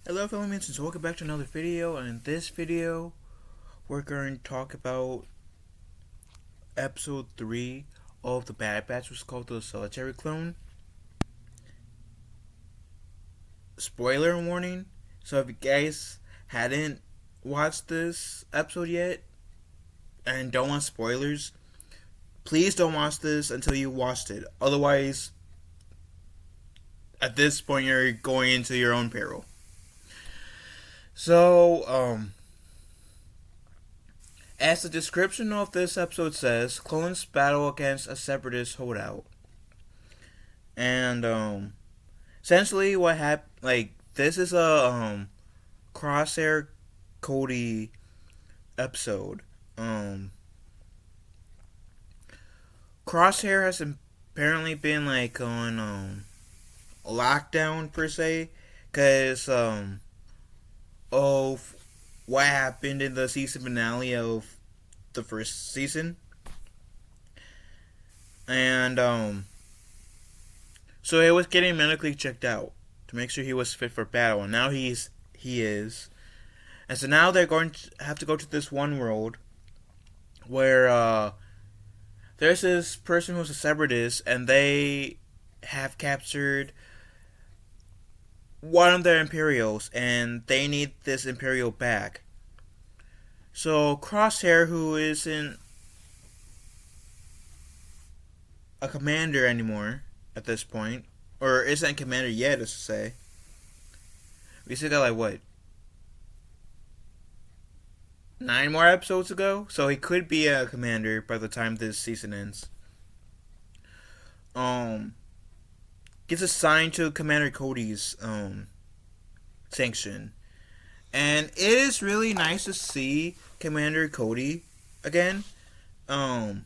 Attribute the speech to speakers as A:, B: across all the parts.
A: Hello fellow minions, welcome back to another video, and in this video we're going to talk about episode 3 of the Bad Batch, which is called the Solitary Clone. Spoiler warning, so if you guys hadn't watched this episode yet and don't want spoilers, please don't watch this until you watched it. Otherwise, at this point you're going into your own peril. So, as the description of this episode says, clones battle against a separatist holdout. And essentially what happened, this is a Crosshair Cody episode. Crosshair has apparently been on lockdown per se, cuz of what happened in the season finale of the first season. And so he was getting medically checked out to make sure he was fit for battle, and now he is. And so now they're going to have to go to this one world where there's this person who's a separatist, and they have captured one of their Imperials, and they need this Imperial back. So Crosshair, who isn't a commander anymore at this point, or isn't a commander yet, as to say. We still got 9 more episodes to go, so he could be a commander by the time this season ends. Gets assigned to Commander Cody's sanction, and it is really nice to see Commander Cody again. Because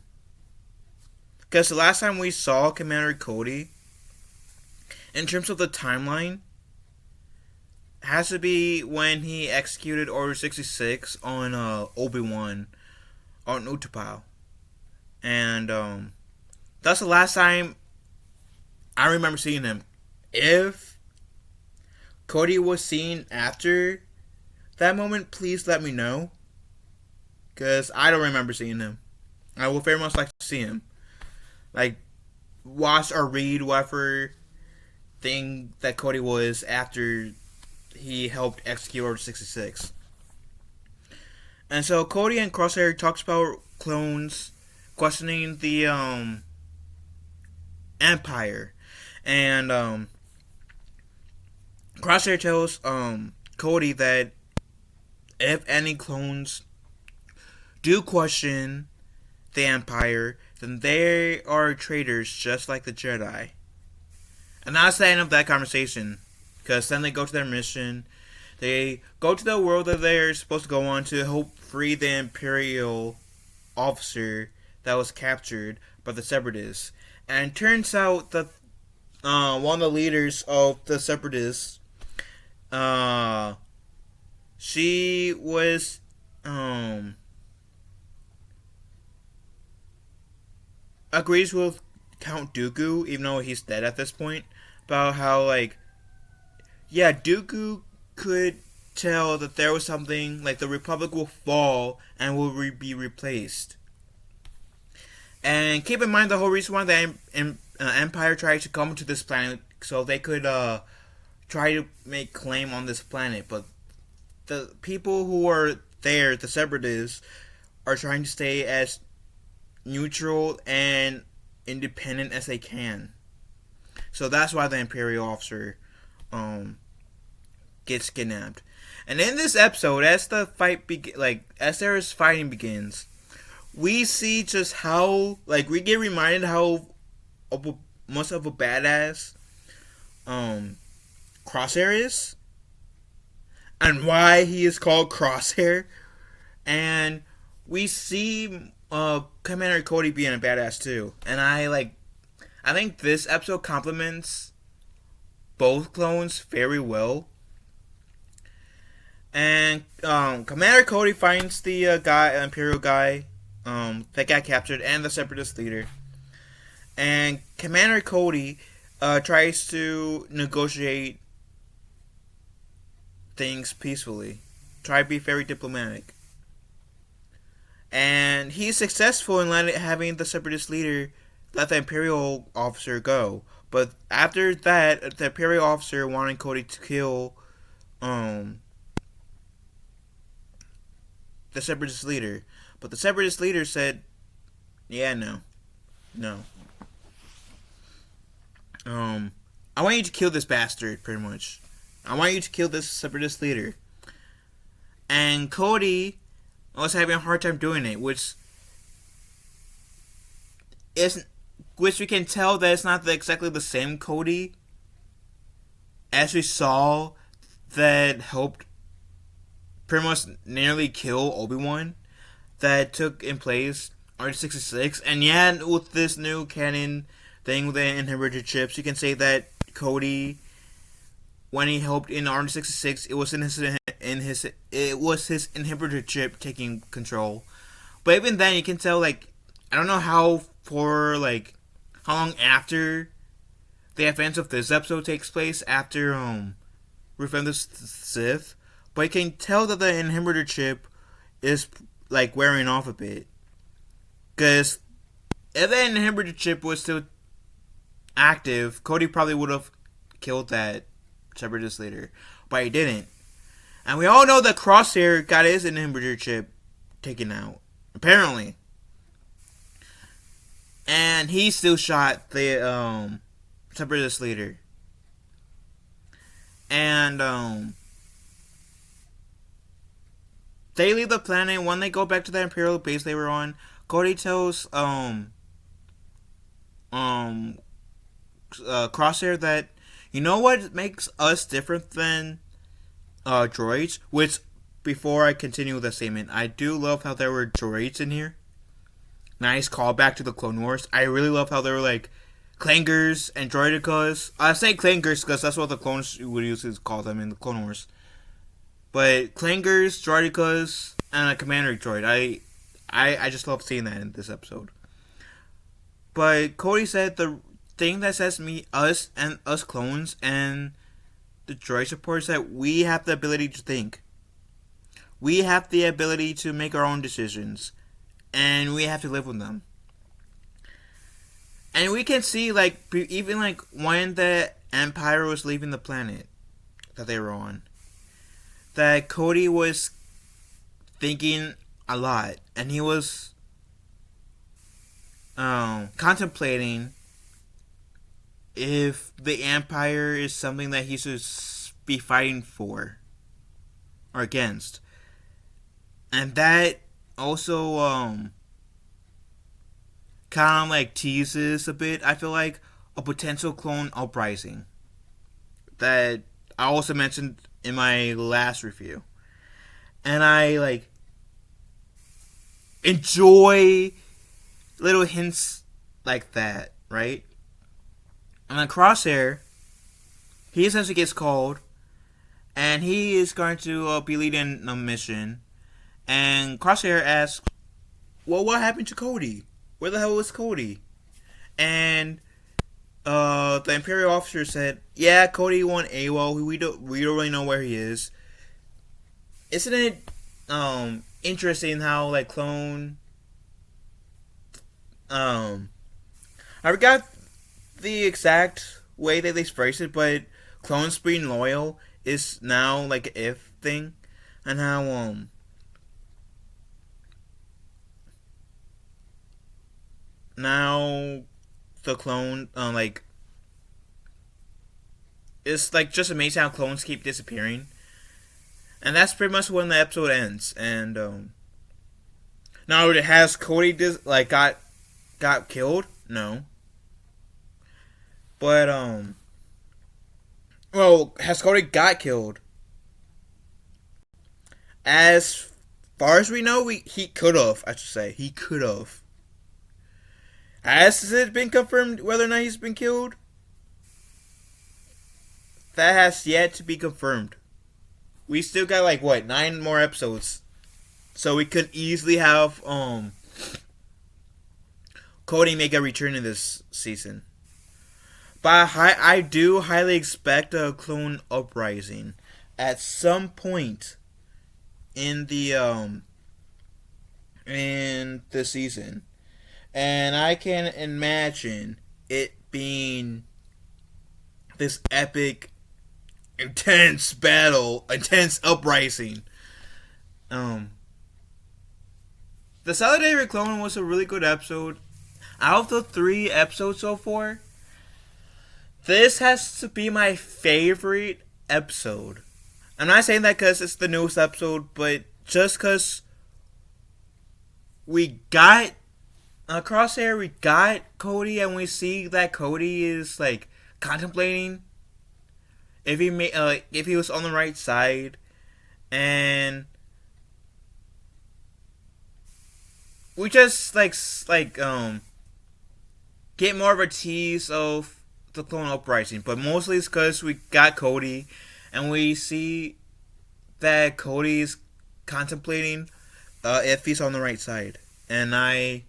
A: the last time we saw Commander Cody, in terms of the timeline, has to be when he executed Order 66 on Obi-Wan on Utapau. And that's the last time I remember seeing him. If Cody was seen after that moment, please let me know, because I don't remember seeing him. I would very much like to see him. Watch or read whatever thing that Cody was after he helped execute Order 66. And so Cody and Crosshair talks about clones, questioning the Empire. And Crosshair tells Cody that if any clones do question the Empire, then they are traitors just like the Jedi. And that's the end of that conversation, because then they go to their mission. They go to the world that they're supposed to go on to help free the Imperial officer that was captured by the Separatists. And it turns out that one of the leaders of the Separatists, she was agrees with Count Dooku, even though he's dead at this point, about how Dooku could tell that there was something, the Republic will fall and will be replaced. And keep in mind the whole reason why the Empire tried to come to this planet, so they could try to make claim on this planet, but the people who are there, the Separatists, are trying to stay as neutral and independent as they can. So that's why the Imperial officer gets kidnapped. And in this episode, as the fight as there is fighting begins, we see just how we get reminded how much of a badass Crosshair is, and why he is called Crosshair. And we see Commander Cody being a badass too. And I think this episode complements both clones very well. And Commander Cody finds the Imperial guy that got captured, and the Separatist leader. And Commander Cody tries to negotiate things peacefully. Try to be very diplomatic. And he's successful in having the separatist leader let the Imperial officer go. But after that, the Imperial officer wanted Cody to kill the separatist leader. But the separatist leader said, yeah, no. No. I want you to kill this bastard, pretty much. I want you to kill this separatist leader. And Cody was having a hard time doing it, which we can tell that it's not exactly the same Cody as we saw that helped pretty much nearly kill Obi-Wan that took in place R66. And yeah, with this new canon thing with the inhibitor chips, you can say that Cody, when he helped in R66, it was his inhibitor chip taking control. But even then, you can tell, like, I don't know how long after the events of this episode takes place after Revenge of the Sith, but you can tell that the inhibitor chip is like wearing off a bit. Because if the inhibitor chip was still active, Cody probably would have killed that separatist leader, but he didn't. And we all know that Crosshair got his inhibitor chip taken out, apparently. And he still shot the separatist leader. And they leave the planet. When they go back to the Imperial base they were on, Cody tells Crosshair that, you know what makes us different than droids? Which, before I continue the statement, I do love how there were droids in here. Nice callback to the Clone Wars. I really love how there were like clangers and droidicas. I say clangers because that's what the clones would usually call them in the Clone Wars. But clangers, droidicas, and a commander droid. I just love seeing that in this episode. But Cody said the thing that sets us clones and the droid support is that we have the ability to think. We have the ability to make our own decisions. And we have to live with them. And we can see, like, even like when the Empire was leaving the planet that they were on, that Cody was thinking a lot, and he was contemplating if the Empire is something that he should be fighting for or against. And that also kind of like teases a bit, I feel like, a potential clone uprising that I also mentioned in my last review. And I like enjoy little hints like that, right? And then Crosshair, he essentially gets called, and he is going to be leading a mission. And Crosshair asks, well, what happened to Cody? Where the hell was Cody? And the Imperial officer said, yeah, Cody went AWOL. We don't really know where he is. Isn't it interesting how, like, clone... I forgot the exact way that they phrased it, but clones being loyal is now, like, an if thing. And how, now the clone, it's, like, just amazing how clones keep disappearing. And that's pretty much when the episode ends. And, now, has Cody got killed? No. But, well, has Cody got killed? As far as we know, he could have, I should say. He could have. Has it been confirmed whether or not he's been killed? That has yet to be confirmed. We still got, like, 9 more episodes. So we could easily have, Cody make a return in this season. But I do highly expect a clone uprising. at some point in the season, and I can imagine it being this epic, intense battle, intense uprising. Um, the Solitary Clone was a really good episode. Out of the 3 episodes so far, this has to be my favorite episode. I'm not saying that because it's the newest episode, but just because we got Crosshair, we got Cody, and we see that Cody is like contemplating if he was on the right side, and we just get more of a tease of the Clone Uprising, but mostly it's because we got Cody, and we see that Cody is contemplating if he's on the right side, and I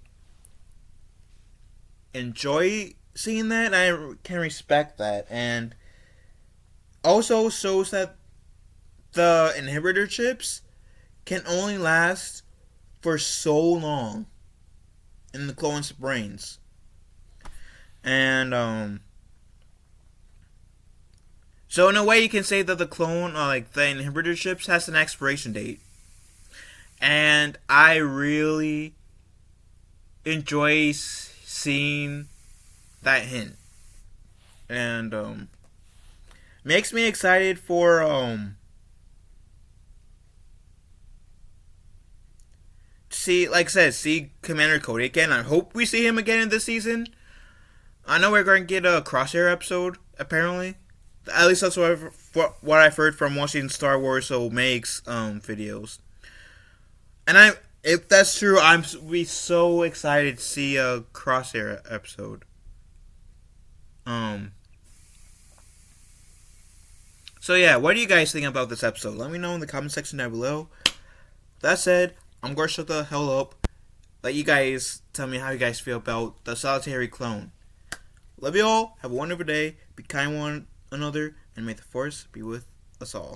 A: enjoy seeing that. I can respect that, and also shows that the inhibitor chips can only last for so long in the clones' brains. And so in a way you can say that the clone, like the inhibitor chips, has an expiration date. And I really enjoy seeing that hint. And makes me excited for see Commander Cody again. I hope we see him again in this season. I know we're going to get a Crosshair episode, apparently. At least that's what I've heard from watching Star Wars So Makes videos. And if that's true, I'm be so excited to see a Crosshair episode. So yeah, what do you guys think about this episode? Let me know in the comment section down below. That said, I'm going to shut the hell up. Let you guys tell me how you guys feel about the Solitary Clone. Love you all. Have a wonderful day. Be kind one another, and may the Force be with us all.